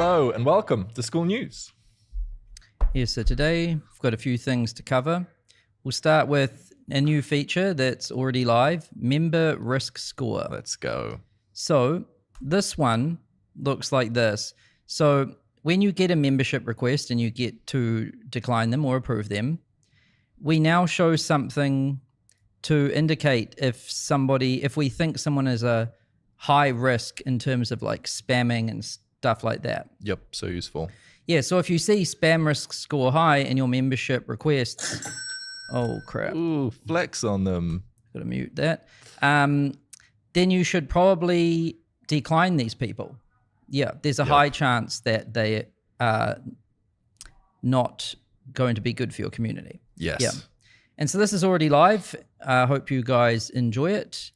Hello and welcome to Skool News. Yeah, so today we've got a few things to cover. We'll start with a new feature that's already live, Member Risk Score. Let's go. So this one looks like this. So when you get a membership request and you get to decline them or approve them, we now show something to indicate if we think someone is a high risk in terms of like spamming and stuff like that. Yep, so useful. Yeah, so if you see spam risk score high in your membership requests, oh crap. Ooh, flex on them. Gotta mute that. Then you should probably decline these people. Yeah, there's a high chance that they are not going to be good for your community. Yes. Yeah. And so this is already live. I hope you guys enjoy it.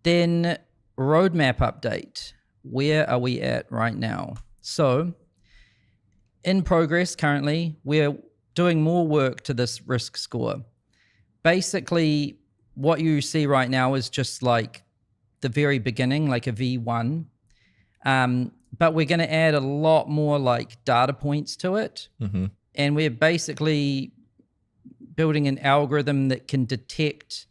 Then roadmap update. Where are we at right now? So in progress currently, we're doing more work to this risk score. Basically, what you see right now is just like the very beginning, like a V1. But we're going to add a lot more like data points to it. Mm-hmm. And we're basically building an algorithm that can detect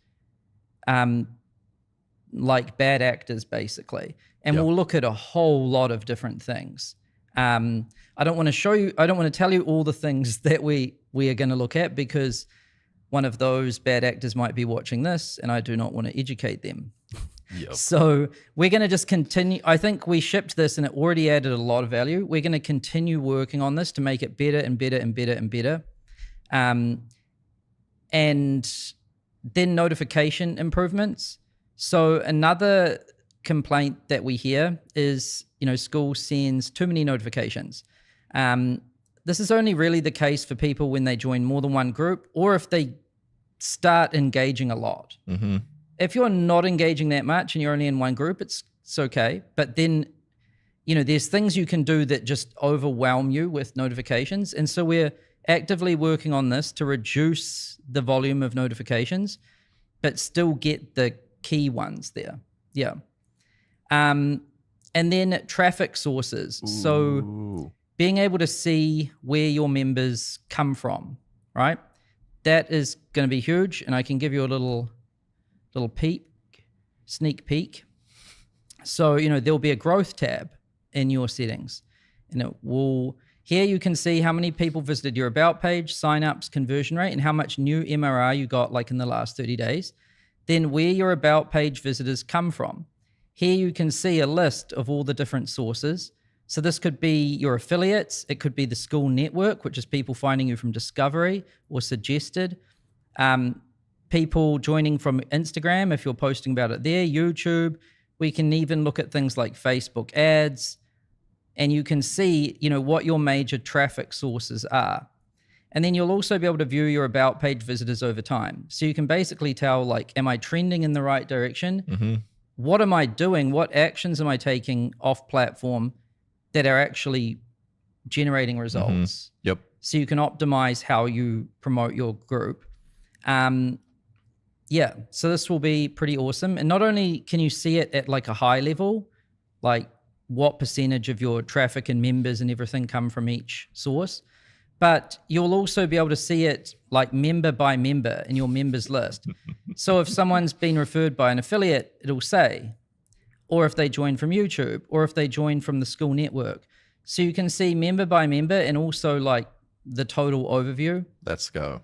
like bad actors basically. And we'll look at a whole lot of different things. I don't want to tell you all the things that we are going to look at because one of those bad actors might be watching this and I do not want to educate them. Yep. So we're going to just continue. I think we shipped this and it already added a lot of value. We're going to continue working on this to make it better and better and better and better. And then notification improvements. So another complaint that we hear is, Skool sends too many notifications. This is only really the case for people when they join more than one group or if they start engaging a lot. Mm-hmm. If you're not engaging that much and you're only in one group, it's okay. But then, there's things you can do that just overwhelm you with notifications. And so we're actively working on this to reduce the volume of notifications, but still get the key ones there. Yeah. And then traffic sources. Ooh. So being able to see where your members come from, right? That is going to be huge. And I can give you a little sneak peek. So, there'll be a growth tab in your settings and here you can see how many people visited your about page, signups, conversion rate, and how much new MRR you got like in the last 30 days. Then where your about page visitors come from. Here you can see a list of all the different sources. So this could be your affiliates. It could be the Skool network, which is people finding you from discovery or suggested. People joining from Instagram, if you're posting about it there, YouTube. We can even look at things like Facebook ads. And you can see, what your major traffic sources are. And then you'll also be able to view your about page visitors over time. So you can basically tell, like, am I trending in the right direction? Mm-hmm. What am I doing? What actions am I taking off platform that are actually generating results? Mm-hmm. Yep. So you can optimize how you promote your group. So this will be pretty awesome. And not only can you see it at like a high level, like what percentage of your traffic and members and everything come from each source, but you'll also be able to see it like member by member in your members list. So if someone's been referred by an affiliate, it'll say, or if they join from YouTube, or if they join from the Skool network. So you can see member by member and also like the total overview. Let's go.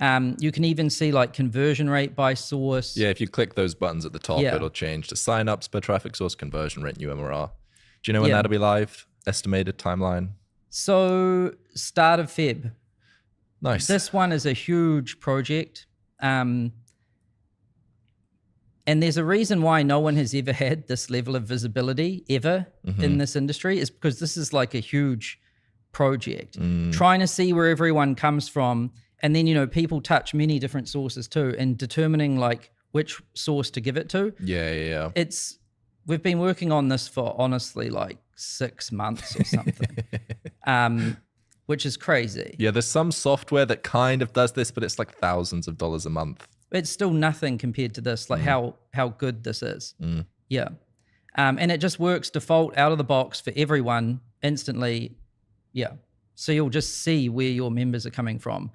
You can even see like conversion rate by source. Yeah, if you click those buttons at the top, it'll change to signups per traffic source, conversion rate, new MRR. Do you know when that'll be live? Estimated timeline? So start of Feb. Nice. This one is a huge project. And there's a reason why no one has ever had this level of visibility ever in this industry is because this is like a huge project. Trying to see where everyone comes from. And then, people touch many different sources too and determining like which source to give it to. Yeah. We've been working on this for honestly like 6 months or something, which is crazy. Yeah, there's some software that kind of does this, but it's like thousands of dollars a month. It's still nothing compared to this, like how good this is. Yeah. And it just works default out of the box for everyone instantly, yeah. So you'll just see where your members are coming from,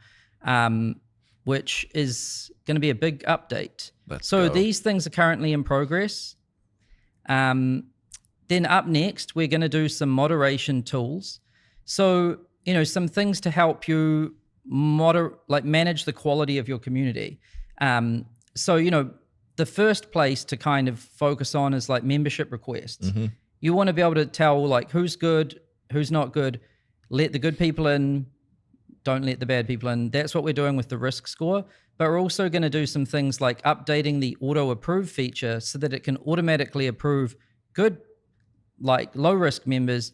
which is going to be a big update. So these things are currently in progress. Then up next, we're going to do some moderation tools. So, some things to help you manage the quality of your community. So, the first place to kind of focus on is like membership requests. Mm-hmm. You want to be able to tell like who's good, who's not good, let the good people in, don't let the bad people in. That's what we're doing with the risk score. But we're also going to do some things like updating the auto approve feature so that it can automatically approve good, like low risk members,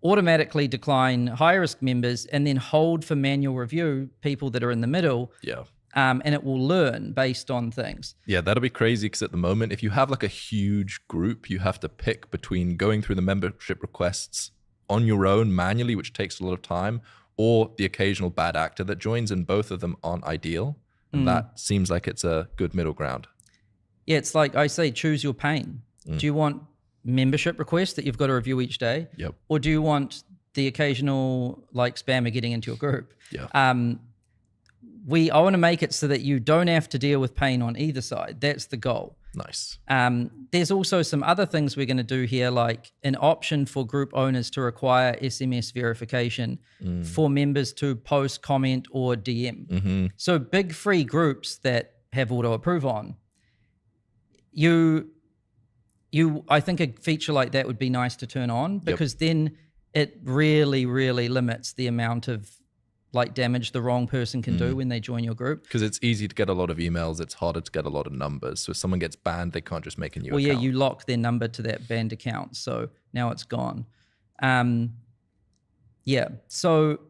automatically decline high risk members, and then hold for manual review people that are in the middle. Yeah. And it will learn based on things. Yeah, that'll be crazy because at the moment, if you have like a huge group, you have to pick between going through the membership requests on your own manually, which takes a lot of time, or the occasional bad actor that joins, and both of them aren't ideal. And that seems like it's a good middle ground. Yeah, it's like I say, choose your pain. Do you want membership requests that you've got to review each day? Yep. Or do you want the occasional like spammer getting into your group? Yeah. I want to make it so that you don't have to deal with pain on either side. That's the goal. Nice. There's also some other things we're going to do here, like an option for group owners to require SMS verification for members to post, comment, or DM. Mm-hmm. So big free groups that have auto approve on, I think a feature like that would be nice to turn on, because then it really, really limits the amount of like damage the wrong person can do when they join your group. Because it's easy to get a lot of emails. It's harder to get a lot of numbers. So if someone gets banned, they can't just make a new account. Well, yeah, you lock their number to that banned account. So now it's gone. Yeah, so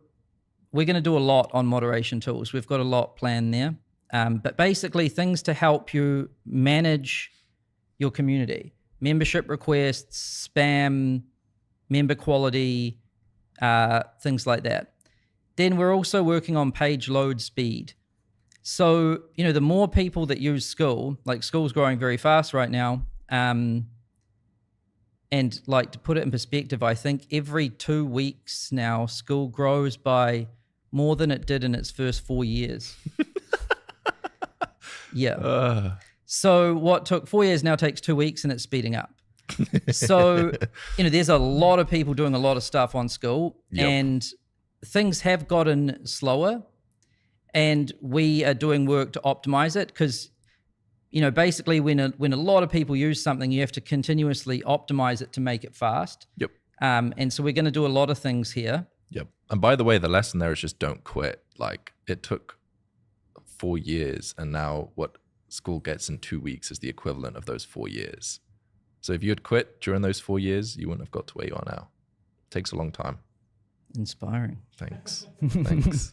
we're going to do a lot on moderation tools. We've got a lot planned there. But basically things to help you manage your community. Membership requests, spam, member quality, things like that. Then we're also working on page load speed. So, the more people that use Skool, like Skool's growing very fast right now. And like to put it in perspective, I think every 2 weeks now, Skool grows by more than it did in its first 4 years. Yeah. So what took 4 years now takes 2 weeks, and it's speeding up. So, there's a lot of people doing a lot of stuff on Skool, and things have gotten slower, and we are doing work to optimize it because, basically when a lot of people use something, you have to continuously optimize it to make it fast. Yep. And so we're going to do a lot of things here. Yep. And by the way, the lesson there is just don't quit. Like it took 4 years, and now what Skool gets in 2 weeks is the equivalent of those 4 years. So if you had quit during those 4 years, you wouldn't have got to where you are now. It takes a long time. Inspiring. Thanks. Thanks.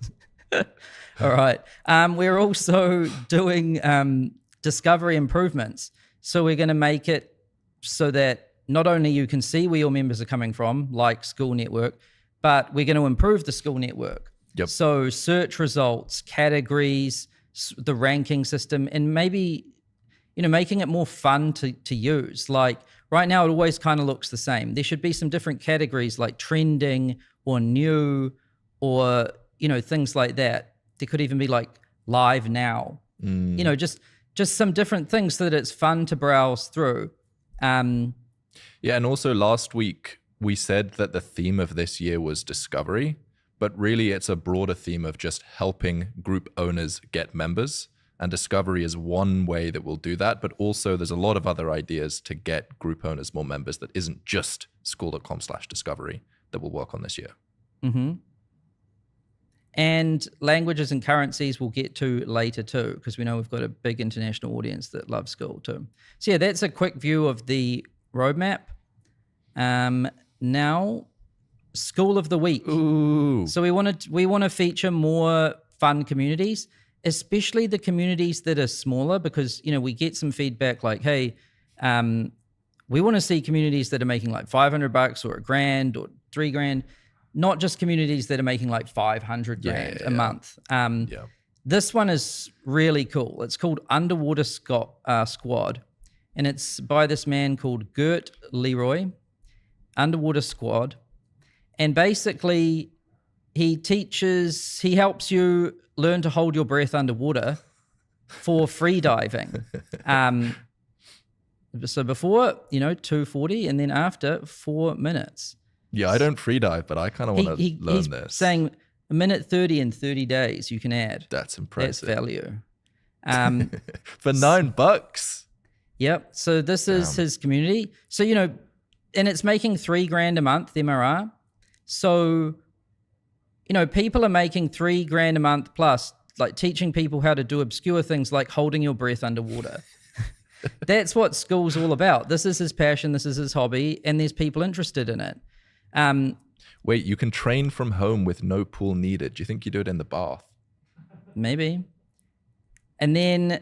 All right. We're also doing discovery improvements. So we're going to make it so that not only you can see where your members are coming from, like Skool Network, but we're going to improve the Skool Network. Yep. So search results, categories, the ranking system, and maybe, making it more fun to use. Like right now, it always kind of looks the same. There should be some different categories like trending or new or, things like that. There could even be like live now, just some different things so that it's fun to browse through. Yeah. And also last week, we said that the theme of this year was discovery, but really it's a broader theme of just helping group owners get members. And discovery is one way that we'll do that. But also there's a lot of other ideas to get group owners more members that isn't just skool.com/discovery that we'll work on this year. Mm-hmm. And languages and currencies we'll get to later too, because we know we've got a big international audience that loves Skool too. So yeah, that's a quick view of the roadmap. Now, Skool of the Week. Ooh. So we want to feature more fun communities, especially the communities that are smaller, because we get some feedback like, hey, we want to see communities that are making like $500 or $1,000 or $3,000, not just communities that are making like 500 grand a month. This one is really cool. It's called Underwater Squad, and it's by this man called Gert Leroy. Underwater Squad. And basically, he helps you learn to hold your breath underwater for free diving. So before, 240, and then after 4 minutes. Yeah, I don't free dive, but I kind of want to learn he's this. Saying a minute 30 in 30 days you can add. That's impressive. That's value. For $9. Yep. So this is his community. So, and it's making $3,000 a month MRR. So, people are making $3,000 a month plus, like teaching people how to do obscure things like holding your breath underwater. That's what Skool's all about. This is his passion. This is his hobby. And there's people interested in it. Wait, you can train from home with no pool needed. Do you think you do it in the bath? Maybe. And then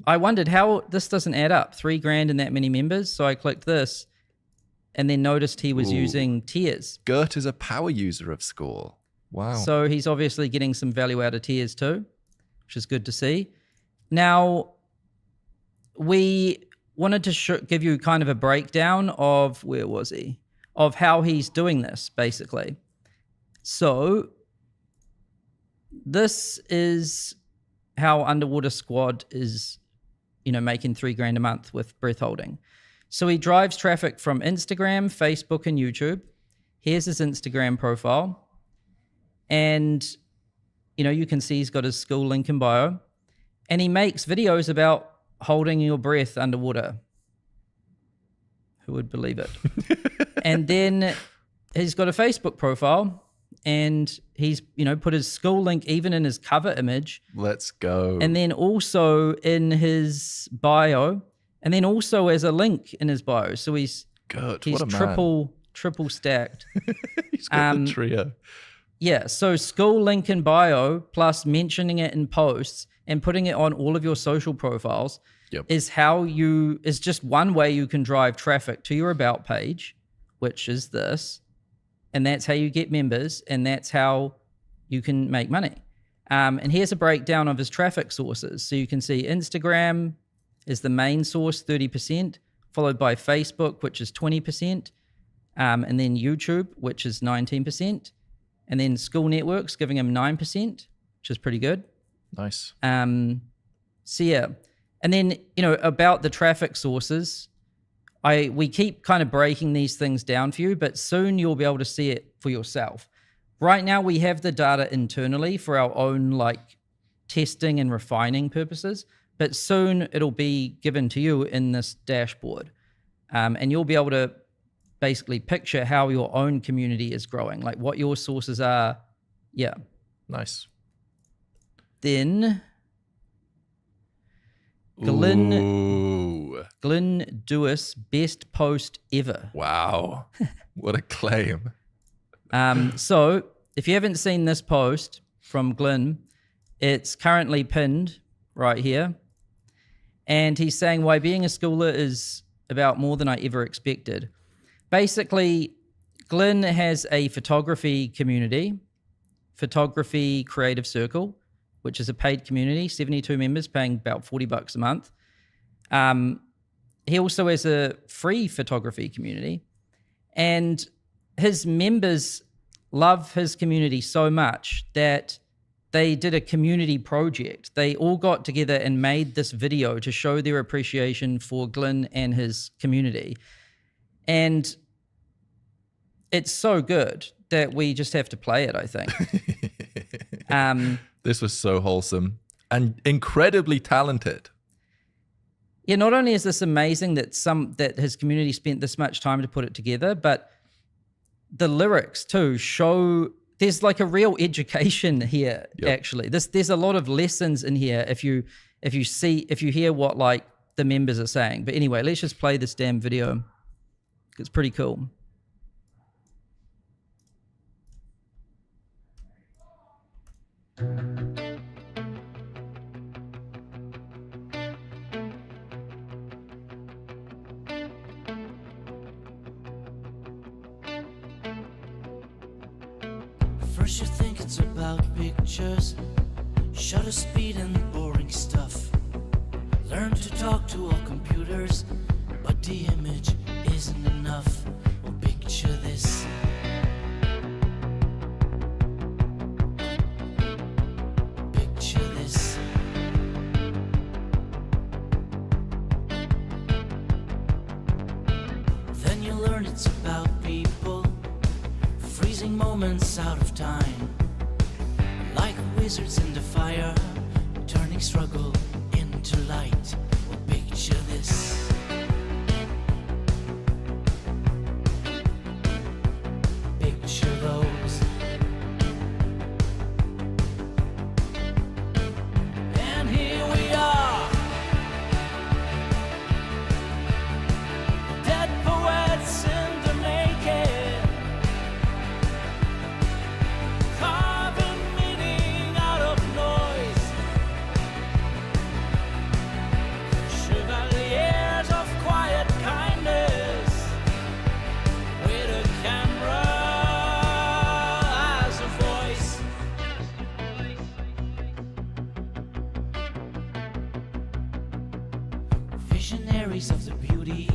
I wondered how this doesn't add up. $3,000 and that many members. So I clicked this and then noticed he was using tiers. Gert is a power user of Skool. Wow. So he's obviously getting some value out of tiers too, which is good to see. Now, we wanted to give you kind of a breakdown of, where was he? Of how he's doing this, basically. So this is how Underwater Squad is, making $3,000 a month with breath holding. So he drives traffic from Instagram, Facebook, and YouTube. Here's his Instagram profile. And, you can see he's got his Skool link in bio. And he makes videos about holding your breath underwater. Who would believe it? And then he's got a Facebook profile, and he's, put his Skool link even in his cover image. Let's go. And then also in his bio, and then also as a link in his bio. So he's Good. He's what a man. triple stacked. He's got the trio. Yeah, so Skool link in bio plus mentioning it in posts and putting it on all of your social profiles is just one way you can drive traffic to your about page, which is this. And that's how you get members, and that's how you can make money. And here's a breakdown of his traffic sources. So you can see Instagram is the main source, 30%, followed by Facebook, which is 20%, and then YouTube, which is 19%, and then Skool Networks giving him 9%, which is pretty good. Nice. So yeah, and then, about the traffic sources, we keep kind of breaking these things down for you, but soon you'll be able to see it for yourself. Right now, we have the data internally for our own testing and refining purposes, but soon it'll be given to you in this dashboard. And you'll be able to basically picture how your own community is growing, like what your sources are. Yeah. Nice. Then Glenn Dewis, best post ever. Wow. What a claim. So if you haven't seen this post from Glenn, it's currently pinned right here. And he's saying why being a schooler is about more than I ever expected. Basically, Glenn has a photography community, Photography Creative Circle, which is a paid community, 72 members paying about $40 a month. He also has a free photography community, and his members love his community so much that they did a community project. They all got together and made this video to show their appreciation for Glenn and his community. And it's so good that we just have to play it, I think. This was so wholesome and incredibly talented. Yeah, not only is this amazing that his community spent this much time to put it together, but the lyrics too show there's a real education here. Actually, there's a lot of lessons in here if you hear what the members are saying. But anyway, let's just play this damn video. It's pretty cool. First you think it's about pictures, shutter speed and boring stuff. Learn to talk to all computers, but the image isn't enough. Well, picture this. moments out of time, like wizards into fire, turning struggle into light. Well, picture this. Picture those. And here we are, dead poets cinder naked, carving meaning out of noise, chevaliers of quiet kindness, with a camera as a voice. Visionaries of the beauty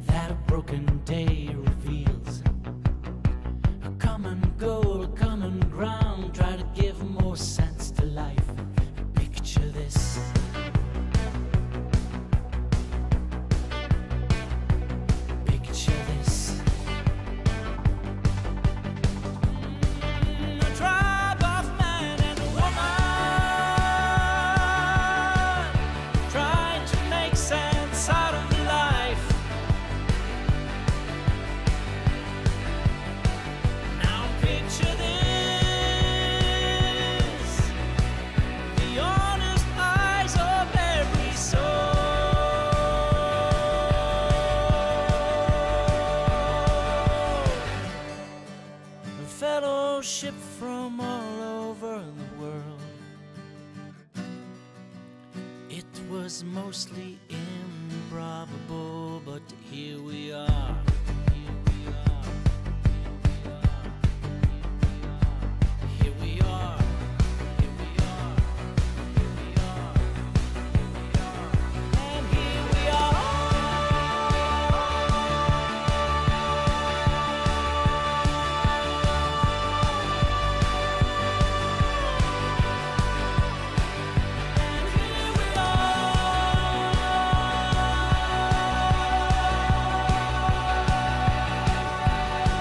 that a broken day reveals. A common goal, a common ground, try to give more sense to life. Picture this. Picture this. A tribe of man and woman, trying to make sense out of life. Now picture this, the honest eyes of every soul. A fellowship from all over the world. It was mostly improbable, but here we are. Here we are. Here we are. Here we are. Here we are. And here we are. And here we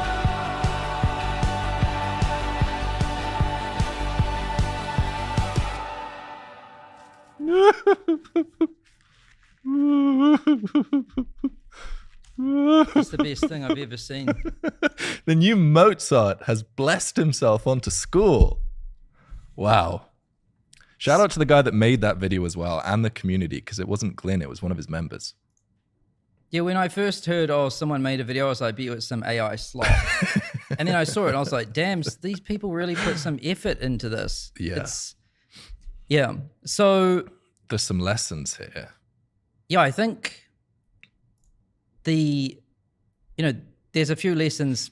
It's the best thing I've ever seen. The new Mozart has blessed himself onto Skool. Wow. Shout out to the guy that made that video as well, and the community, because it wasn't Glenn, it was one of his members. Yeah, when I first heard, oh, someone made a video, I was like, I bet you it's some AI slot. And then I saw it and I was like, damn, these people really put some effort into this. Yeah. Yeah. So, There's some lessons here. yeah, I think there's a few lessons.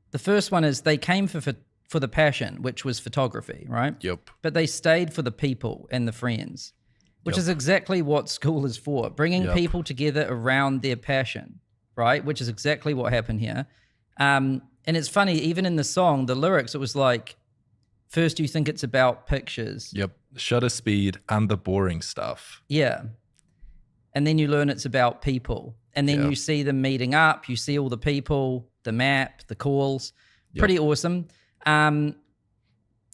The first one is they came for the passion, which was photography, right? Yep. But they stayed for the people and the friends, which is exactly what Skool is for, bringing people together around their passion, right? Which is exactly what happened here. And it's funny, even in the song, the lyrics, it was like, first you think it's about pictures. Yep. Shutter speed and the boring stuff. Yeah. And then you learn it's about people. And then you see them meeting up, you see all the people, the map, the calls. Pretty awesome. So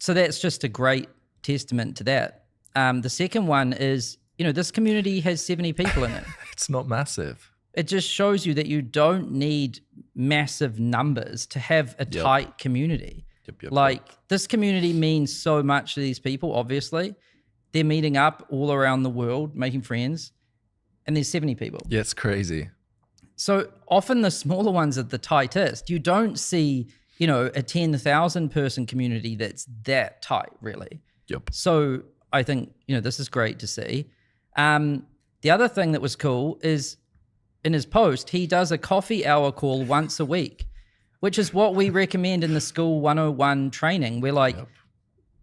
that's just a great testament to that. The second one is, this community has 70 people in it. It's not massive. It just shows you that you don't need massive numbers to have a tight community. This community means so much to these people, obviously. They're meeting up all around the world, making friends, and there's 70 people. Yeah, it's crazy. So often the smaller ones are the tightest. You don't see, a 10,000 person community that's that tight, really. Yep. So I think, this is great to see. The other thing that was cool is in his post, he does a coffee hour call once a week, which is what we recommend in the Skool 101 training. We're like,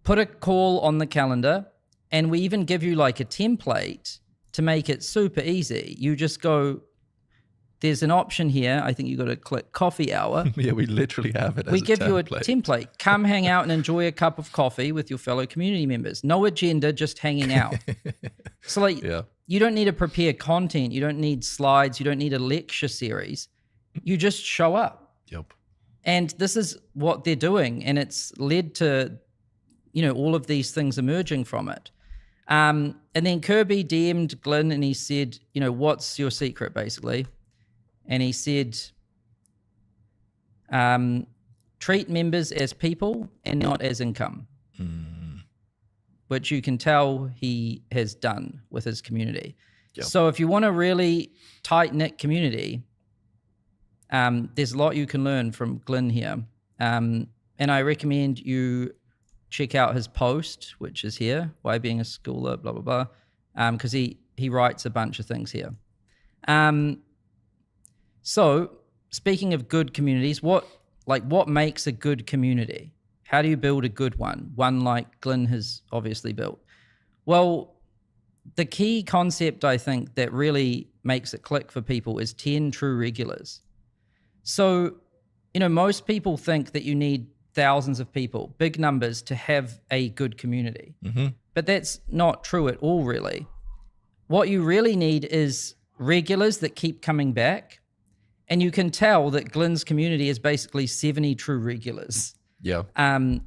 put a call on the calendar, and we even give you like a template to make it super easy. You just go, there's an option here. I think you got to click coffee hour. Yeah, we literally have it as we give you a template. Come hang out and enjoy a cup of coffee with your fellow community members. No agenda, just hanging out. So you don't need to prepare content. You don't need slides. You don't need a lecture series. You just show up. Yep. And this is what they're doing, and it's led to, all of these things emerging from it. And then Kirby DM'd Glyn and he said, what's your secret, basically? And he said, treat members as people and not as income, which you can tell he has done with his community. Yep. So if you want a really tight-knit community, there's a lot you can learn from Glyn here. And I recommend you check out his post, which is here, Why Being a Schooler, blah, blah, blah, because he writes a bunch of things here. So speaking of good communities, what makes a good community? How do you build a good one? One like Glyn has obviously built. Well, the key concept, I think, that really makes it click for people is 10 true regulars. So, most people think that you need thousands of people, big numbers, to have a good community. But that's not true at all, really. What you really need is regulars that keep coming back. And you can tell that Glyn's community is basically 70 true regulars. Yeah. And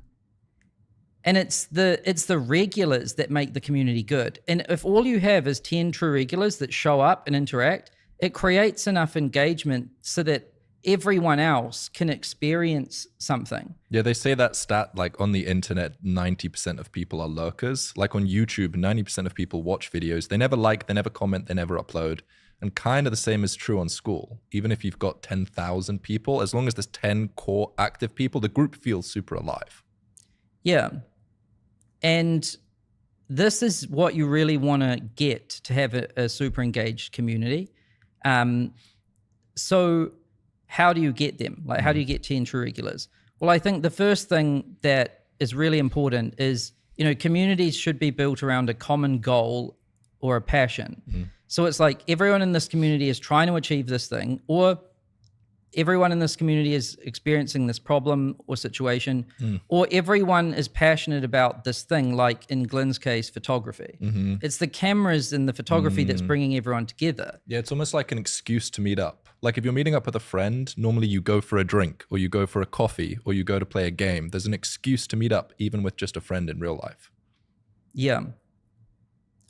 it's the regulars that make the community good. And if all you have is 10 true regulars that show up and interact, it creates enough engagement so that everyone else can experience something. Yeah, they say that stat, like on the internet, 90% of people are lurkers. Like on YouTube, 90% of people watch videos. They never like, they never comment, they never upload. And kind of the same is true on Skool. Even if you've got 10,000 people, as long as there's 10 core active people, the group feels super alive. Yeah. And this is what you really want to get to have a super engaged community. So how do you get them? Like, how do you get 10 true regulars? Well, I think the first thing that is really important is, communities should be built around a common goal or a passion. So it's like everyone in this community is trying to achieve this thing, or everyone in this community is experiencing this problem or situation, or everyone is passionate about this thing, like in Glyn's case, photography. It's the cameras and the photography that's bringing everyone together. Yeah, it's almost like an excuse to meet up. Like if you're meeting up with a friend, normally you go for a drink, or you go for a coffee, or you go to play a game. There's an excuse to meet up, even with just a friend in real life. Yeah.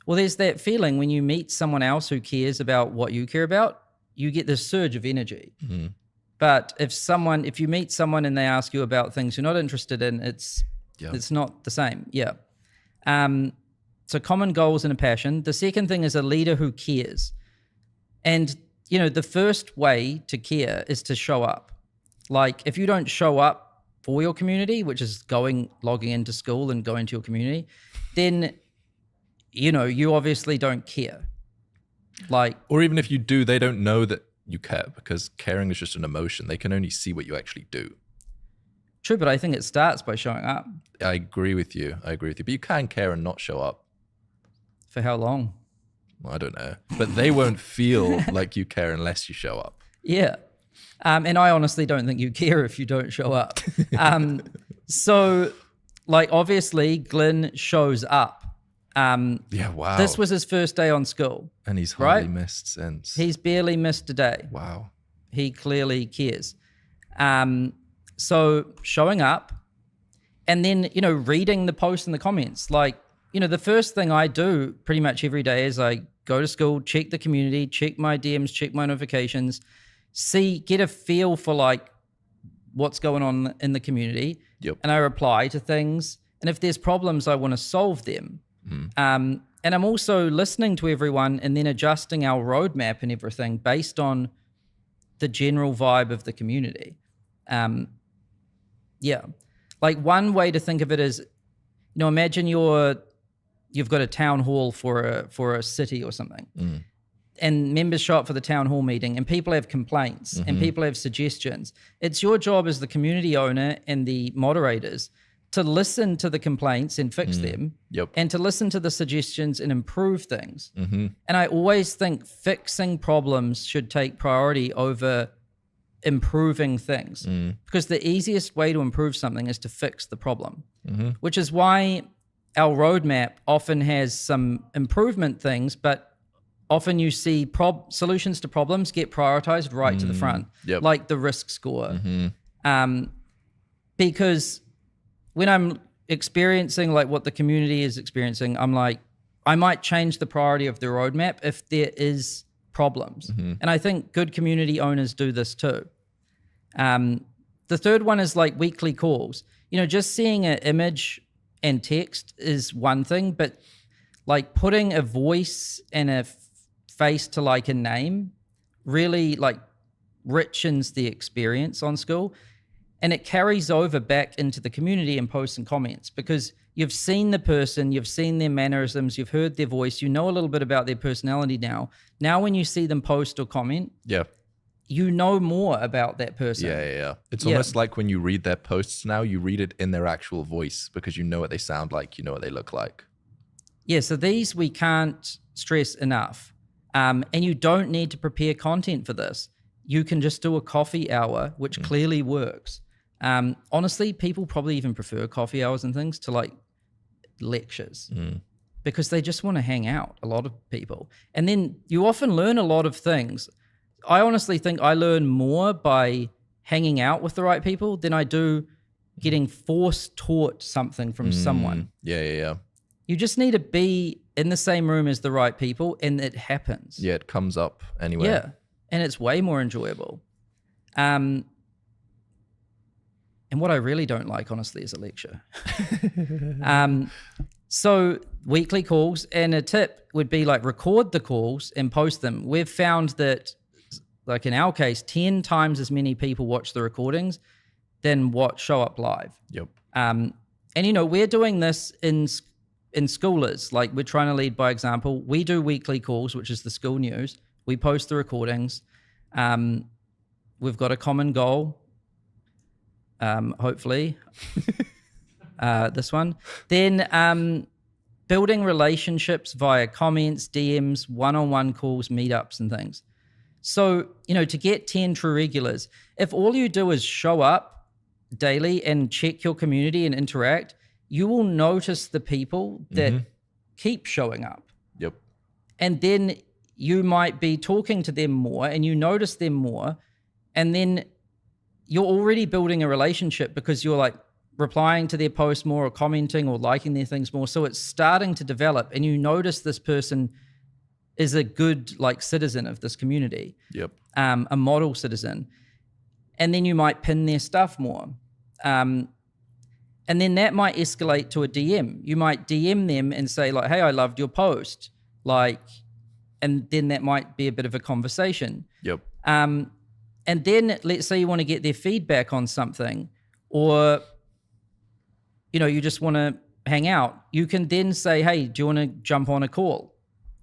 Well, there's that feeling when you meet someone else who cares about what you care about, you get this surge of energy. But if you meet someone and they ask you about things you're not interested in, it's not the same. Yeah. So common goals and a passion. The second thing is a leader who cares. And, the first way to care is to show up. Like if you don't show up for your community, which is logging into Skool and going to your community, then you obviously don't care. Or even if you do, they don't know that you care, because caring is just an emotion. They can only see what you actually do. True, but I think it starts by showing up. I agree with you. But you can care and not show up. For how long? Well, I don't know. But they won't feel like you care unless you show up. Yeah. And I honestly don't think you care if you don't show up. So, obviously, Glyn shows up. Yeah, wow. This was his first day on Skool. And he's hardly missed since. He's barely missed a day. Wow. He clearly cares. So showing up and then, reading the posts and the comments. The first thing I do pretty much every day is I go to Skool, check the community, check my DMs, check my notifications, get a feel for what's going on in the community. Yep. And I reply to things. And if there's problems, I want to solve them. And I'm also listening to everyone and then adjusting our roadmap and everything based on the general vibe of the community. One way to think of it is, imagine you've got a town hall for a city or something, and members show up for the town hall meeting, and people have complaints and people have suggestions. It's your job as the community owner and the moderators to listen to the complaints and fix them, and to listen to the suggestions and improve things. And I always think fixing problems should take priority over improving things, because the easiest way to improve something is to fix the problem, which is why our roadmap often has some improvement things, but often you see solutions to problems get prioritized right to the front, like the risk score. Because when I'm experiencing like what the community is experiencing, I'm like, I might change the priority of the roadmap if there is problems. And I think good community owners do this too. The third one is like weekly calls. Just seeing an image and text is one thing, but like putting a voice and a face to like a name really like richens the experience on Skool. And it carries over back into the community and posts and comments because you've seen the person, you've seen their mannerisms, you've heard their voice, you know a little bit about their personality now. Now when you see them post or comment, you know more about that person. Yeah. It's almost like when you read their posts now, you read it in their actual voice because you know what they sound like, you know what they look like. Yeah, so these we can't stress enough. And you don't need to prepare content for this. You can just do a coffee hour, which clearly works. Honestly, people probably even prefer coffee hours and things to like lectures because they just want to hang out, a lot of people. And then you often learn a lot of things. I honestly think I learn more by hanging out with the right people than I do getting force taught something from someone. Yeah. You just need to be in the same room as the right people and it happens. Yeah, it comes up anyway. Yeah, and it's way more enjoyable. And what I really don't like, honestly, is a lecture. So weekly calls, and a tip would be like record the calls and post them. We've found that, like in our case, 10 times as many people watch the recordings than what show up live. Yep. And we're doing this in Skoolers. Like we're trying to lead by example. We do weekly calls, which is the Skool news. We post the recordings. We've got a common goal. Hopefully, this one. Then building relationships via comments, DMs, one-on-one calls, meetups, and things. So, to get 10 true regulars, if all you do is show up daily and check your community and interact, you will notice the people that keep showing up. Yep. And then you might be talking to them more and you notice them more. And then you're already building a relationship because you're like replying to their posts more or commenting or liking their things more. So it's starting to develop and you notice this person is a good like citizen of this community. Yep. A model citizen. And then you might pin their stuff more. And then that might escalate to a DM. You might DM them and say like, hey, I loved your post. And then that might be a bit of a conversation. Yep. And then let's say you want to get their feedback on something or, you just want to hang out. You can then say, hey, do you want to jump on a call?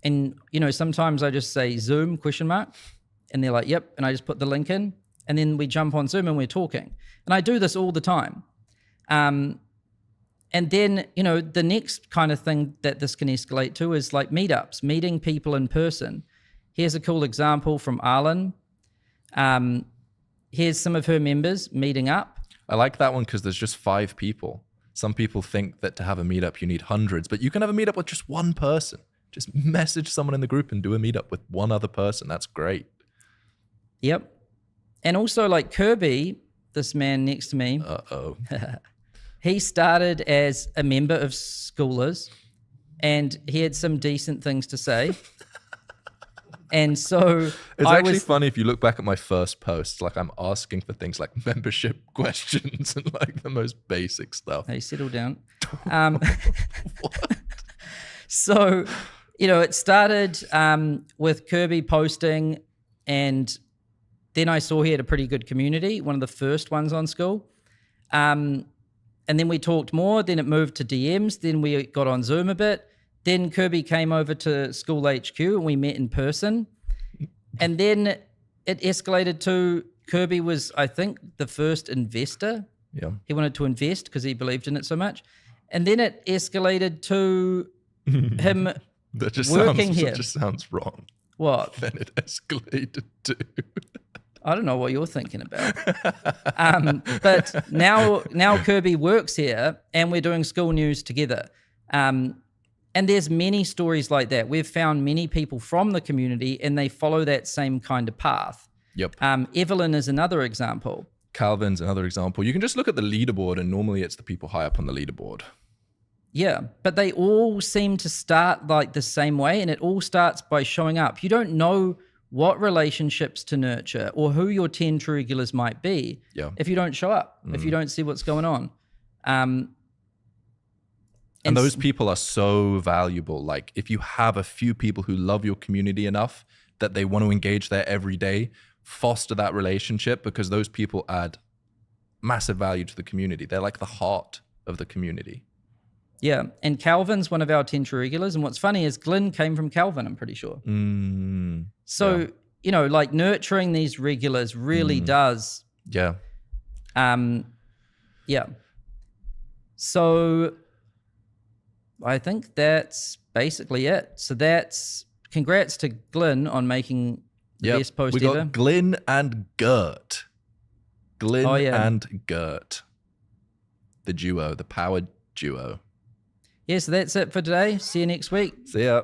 And, sometimes I just say Zoom ? And they're like, yep. And I just put the link in and then we jump on Zoom and we're talking. And I do this all the time. And then, the next kind of thing that this can escalate to is like meetups, meeting people in person. Here's a cool example from Arlen. Here's some of her members meeting up. I like that one because there's just 5 people. Some people think that to have a meetup, you need hundreds, but you can have a meetup with just one person. Just message someone in the group and do a meetup with one other person. That's great. Yep. And also like Kirby, this man next to me. Uh-oh. He started as a member of Skoolers and he had some decent things to say. And so it's actually funny if you look back at my first post, like I'm asking for things like membership questions and like the most basic stuff. Hey, settle down. So, it started with Kirby posting and then I saw he had a pretty good community, one of the first ones on Skool. And then we talked more, then it moved to DMs, then we got on Zoom a bit. Then Kirby came over to Skool HQ and we met in person. And then it escalated to Kirby was, I think, the first investor. Yeah. He wanted to invest because he believed in it so much. And then it escalated to him that just working here. That just sounds wrong. What? Then it escalated to... I don't know what you're thinking about. But now Kirby works here and we're doing Skool news together. And there's many stories like that. We've found many people from the community and they follow that same kind of path. Yep. Evelyn is another example. Calvin's another example. You can just look at the leaderboard, and normally it's the people high up on the leaderboard. Yeah, but they all seem to start like the same way, and it all starts by showing up. You don't know what relationships to nurture or who your 10 true regulars might be if you don't show up, if you don't see what's going on. And those people are so valuable. Like, if you have a few people who love your community enough that they want to engage there every day, foster that relationship, because those people add massive value to the community. They're like the heart of the community. Yeah, and Calvin's one of our 10 true regulars. And what's funny is Glyn came from Calvin, I'm pretty sure. So, you know, like nurturing these regulars really does. Yeah. Yeah. So I think that's basically it. So that's congrats to Glyn on making the best post we ever. got Glyn and Gert. Glyn and Gert. The duo, the powered duo. Yeah, so that's it for today. See you next week. See ya.